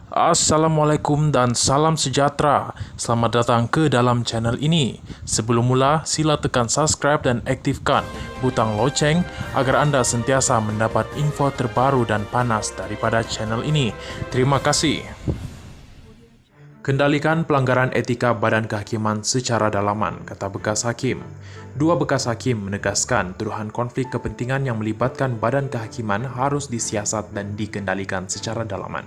Assalamualaikum dan salam sejahtera. Selamat datang ke dalam channel ini. Sebelum mula, sila tekan subscribe dan aktifkan butang loceng agar anda sentiasa mendapat info terbaru dan panas daripada channel ini. Terima kasih. Kendalikan pelanggaran etika Badan Kehakiman secara dalaman, kata bekas hakim. Dua bekas hakim menegaskan tuduhan konflik kepentingan yang melibatkan Badan Kehakiman harus disiasat dan dikendalikan secara dalaman.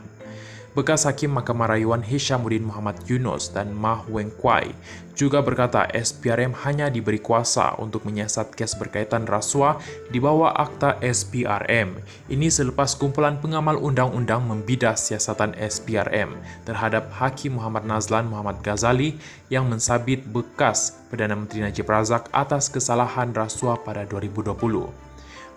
Bekas Hakim Mahkamah Rayuan Hishamuddin Muhammad Yunus dan Mah Weng Kwai juga berkata SPRM hanya diberi kuasa untuk menyiasat kes berkaitan rasuah di bawah Akta SPRM. Ini selepas kumpulan pengamal undang-undang membidas siasatan SPRM terhadap Hakim Muhammad Nazlan Muhammad Ghazali yang mensabit bekas Perdana Menteri Najib Razak atas kesalahan rasuah pada 2020.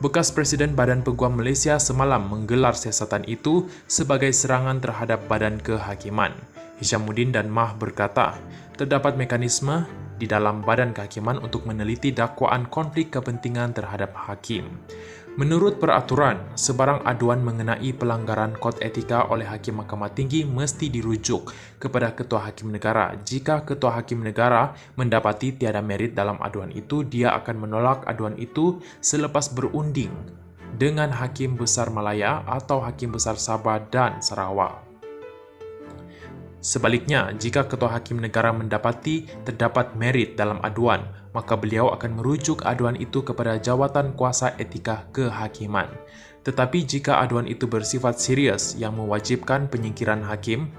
Bekas Presiden Badan Peguam Malaysia semalam menggelar siasatan itu sebagai serangan terhadap Badan Kehakiman. Hishamuddin dan Mah berkata, terdapat mekanisme di dalam Badan Kehakiman untuk meneliti dakwaan konflik kepentingan terhadap hakim. Menurut peraturan, sebarang aduan mengenai pelanggaran kod etika oleh Hakim Mahkamah Tinggi mesti dirujuk kepada Ketua Hakim Negara. Jika Ketua Hakim Negara mendapati tiada merit dalam aduan itu, dia akan menolak aduan itu selepas berunding dengan Hakim Besar Malaya atau Hakim Besar Sabah dan Sarawak. Sebaliknya, jika Ketua Hakim Negara mendapati terdapat merit dalam aduan, maka beliau akan merujuk aduan itu kepada Jawatan Kuasa Etika Kehakiman. Tetapi jika aduan itu bersifat serius yang mewajibkan penyingkiran hakim,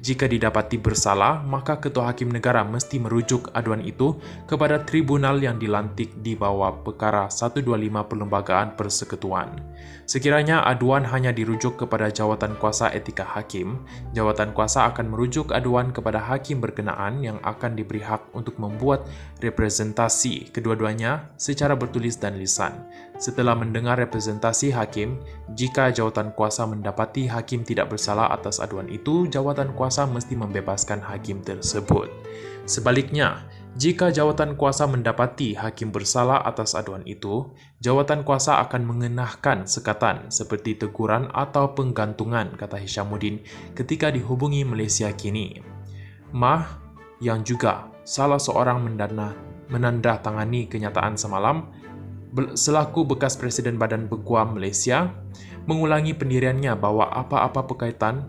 jika didapati bersalah, maka Ketua Hakim Negara mesti merujuk aduan itu kepada tribunal yang dilantik di bawah Perkara 125 Perlembagaan Persekutuan. Sekiranya aduan hanya dirujuk kepada Jawatan Kuasa Etika Hakim, Jawatan Kuasa akan merujuk aduan kepada hakim berkenaan yang akan diberi hak untuk membuat representasi kedua-duanya secara bertulis dan lisan. Setelah mendengar representasi hakim, jika Jawatan Kuasa mendapati hakim tidak bersalah atas aduan itu, Jawatan Kuasa mesti membebaskan hakim tersebut. Sebaliknya, jika Jawatan Kuasa mendapati hakim bersalah atas aduan itu, Jawatan Kuasa akan mengenahkan sekatan seperti teguran atau penggantungan, kata Hishamuddin ketika dihubungi Malaysia Kini. Mah, yang juga salah seorang menandatangani kenyataan semalam, selaku bekas Presiden Badan Peguam Malaysia, mengulangi pendiriannya bahwa apa-apa berkaitan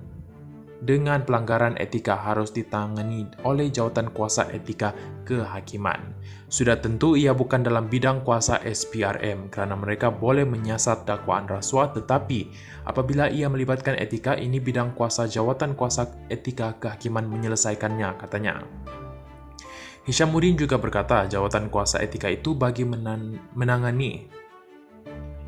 dengan pelanggaran etika harus ditangani oleh Jawatan Kuasa Etika Kehakiman. Sudah tentu ia bukan dalam bidang kuasa SPRM kerana mereka boleh menyiasat dakwaan rasuah, tetapi apabila ia melibatkan etika, ini bidang kuasa Jawatan Kuasa Etika Kehakiman menyelesaikannya, katanya. Hishamuddin juga berkata Jawatan Kuasa Etika itu bagi menangani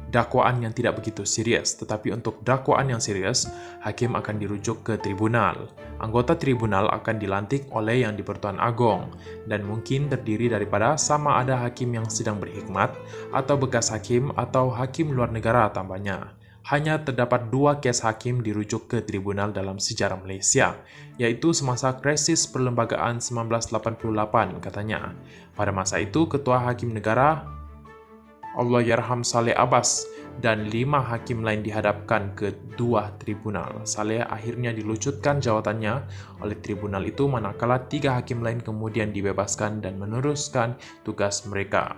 dakwaan yang tidak begitu serius, tetapi untuk dakwaan yang serius, hakim akan dirujuk ke tribunal. Anggota tribunal akan dilantik oleh Yang di-Pertuan Agong dan mungkin terdiri daripada sama ada hakim yang sedang berkhidmat atau bekas hakim atau hakim luar negara, tambahnya. Hanya terdapat 2 kes hakim dirujuk ke tribunal dalam sejarah Malaysia, iaitu semasa krisis perlembagaan 1988, katanya. Pada masa itu, Ketua Hakim Negara Allahyarham Saleh Abbas dan 5 hakim lain dihadapkan ke 2 tribunal. Saleh akhirnya dilucutkan jawatannya oleh tribunal itu, manakala 3 hakim lain kemudian dibebaskan dan meneruskan tugas mereka.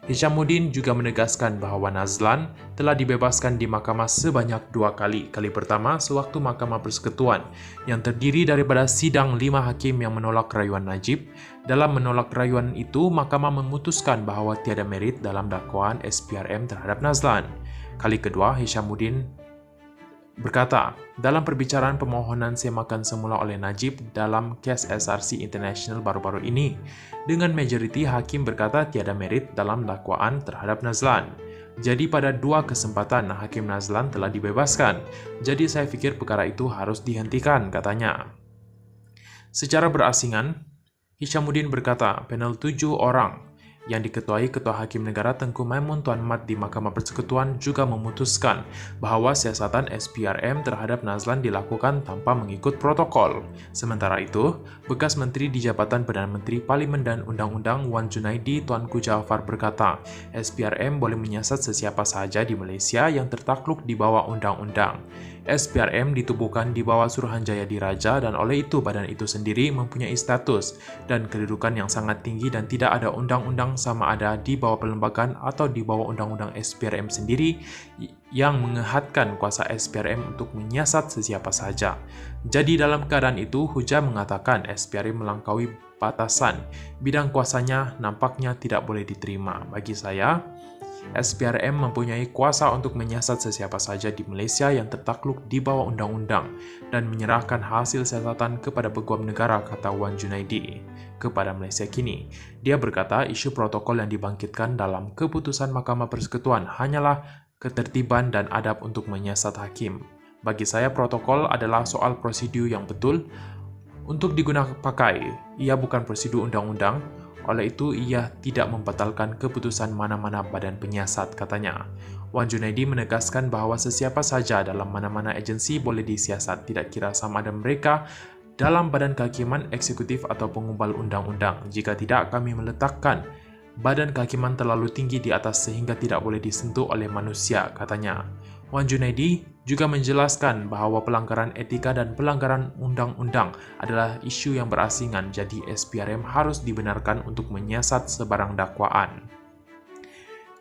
Hishamuddin juga menegaskan bahawa Nazlan telah dibebaskan di mahkamah sebanyak 2 kali. Kali pertama sewaktu Mahkamah Persekutuan yang terdiri daripada sidang 5 hakim yang menolak rayuan Najib. Dalam menolak rayuan itu, mahkamah memutuskan bahawa tiada merit dalam dakwaan SPRM terhadap Nazlan. Kali kedua, Hishamuddin berkata, dalam perbicaraan pemohonan semakan semula oleh Najib dalam kes SRC International baru-baru ini, dengan majoriti hakim berkata tiada merit dalam dakwaan terhadap Nazlan. Jadi pada 2 kesempatan, Hakim Nazlan telah dibebaskan. Jadi saya fikir perkara itu harus dihentikan, katanya. Secara berasingan, Hishamuddin berkata, panel 7 orang yang diketuai Ketua Hakim Negara Tengku Maimun Tuan Mat di Mahkamah Persekutuan juga memutuskan bahawa siasatan SPRM terhadap Nazlan dilakukan tanpa mengikut protokol. Sementara itu, bekas Menteri di Jabatan Perdana Menteri Parlimen dan Undang-Undang Wan Junaidi Tuanku Jaafar berkata, SPRM boleh menyiasat sesiapa sahaja di Malaysia yang tertakluk di bawah undang-undang. SPRM ditubuhkan di bawah Suruhanjaya Diraja dan oleh itu badan itu sendiri mempunyai status dan kedudukan yang sangat tinggi dan tidak ada undang-undang sama ada di bawah perlembagaan atau di bawah undang-undang SPRM sendiri yang mengehatkan kuasa SPRM untuk menyiasat sesiapa saja. Jadi dalam keadaan itu, Huja mengatakan SPRM melampaui batasan bidang kuasanya nampaknya tidak boleh diterima. Bagi saya, SPRM mempunyai kuasa untuk menyiasat sesiapa saja di Malaysia yang tertakluk di bawah undang-undang dan menyerahkan hasil siasatan kepada peguam negara, kata Wan Junaidi kepada Malaysia Kini. Dia berkata isu protokol yang dibangkitkan dalam keputusan Mahkamah Persekutuan hanyalah ketertiban dan adab untuk menyiasat hakim. Bagi saya, protokol adalah soal prosedur yang betul untuk digunakan pakai. Ia bukan prosedur undang-undang. Oleh itu, ia tidak membatalkan keputusan mana-mana badan penyiasat, katanya. Wan Junaidi menegaskan bahawa sesiapa saja dalam mana-mana agensi boleh disiasat, tidak kira sama ada mereka dalam badan kehakiman, eksekutif atau pengumbal undang-undang. Jika tidak, kami meletakkan badan kehakiman terlalu tinggi di atas sehingga tidak boleh disentuh oleh manusia, katanya. Wan Junaidi juga menjelaskan bahawa pelanggaran etika dan pelanggaran undang-undang adalah isu yang berasingan, jadi SPRM harus dibenarkan untuk menyiasat sebarang dakwaan.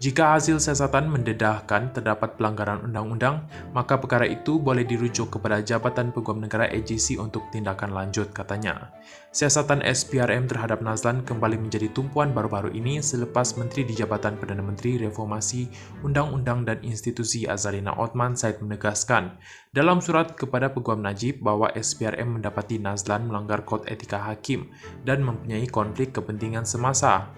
Jika hasil siasatan mendedahkan terdapat pelanggaran undang-undang, maka perkara itu boleh dirujuk kepada Jabatan Peguam Negara AGC untuk tindakan lanjut, katanya. Siasatan SPRM terhadap Nazlan kembali menjadi tumpuan baru-baru ini selepas Menteri di Jabatan Perdana Menteri Reformasi Undang-Undang dan Institusi Azalina Othman Said menegaskan dalam surat kepada Peguam Najib bahawa SPRM mendapati Nazlan melanggar kod etika hakim dan mempunyai konflik kepentingan semasa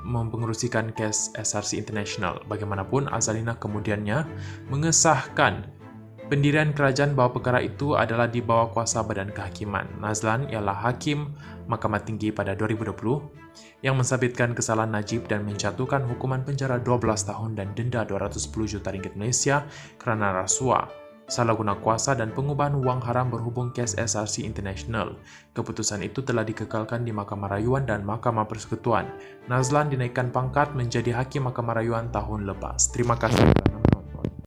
mempengerusikan kes SRC International. Bagaimanapun, Azalina kemudiannya mengesahkan pendirian kerajaan bahawa perkara itu adalah di bawah kuasa badan kehakiman. Nazlan ialah hakim Mahkamah Tinggi pada 2020 yang mensabitkan kesalahan Najib dan menjatuhkan hukuman penjara 12 tahun dan denda 210 juta ringgit Malaysia kerana rasuah, salah guna kuasa dan pengubahan wang haram berhubung kes SRC International. Keputusan itu telah dikekalkan di Mahkamah Rayuan dan Mahkamah Persekutuan. Nazlan dinaikkan pangkat menjadi Hakim Mahkamah Rayuan tahun lepas. Terima kasih.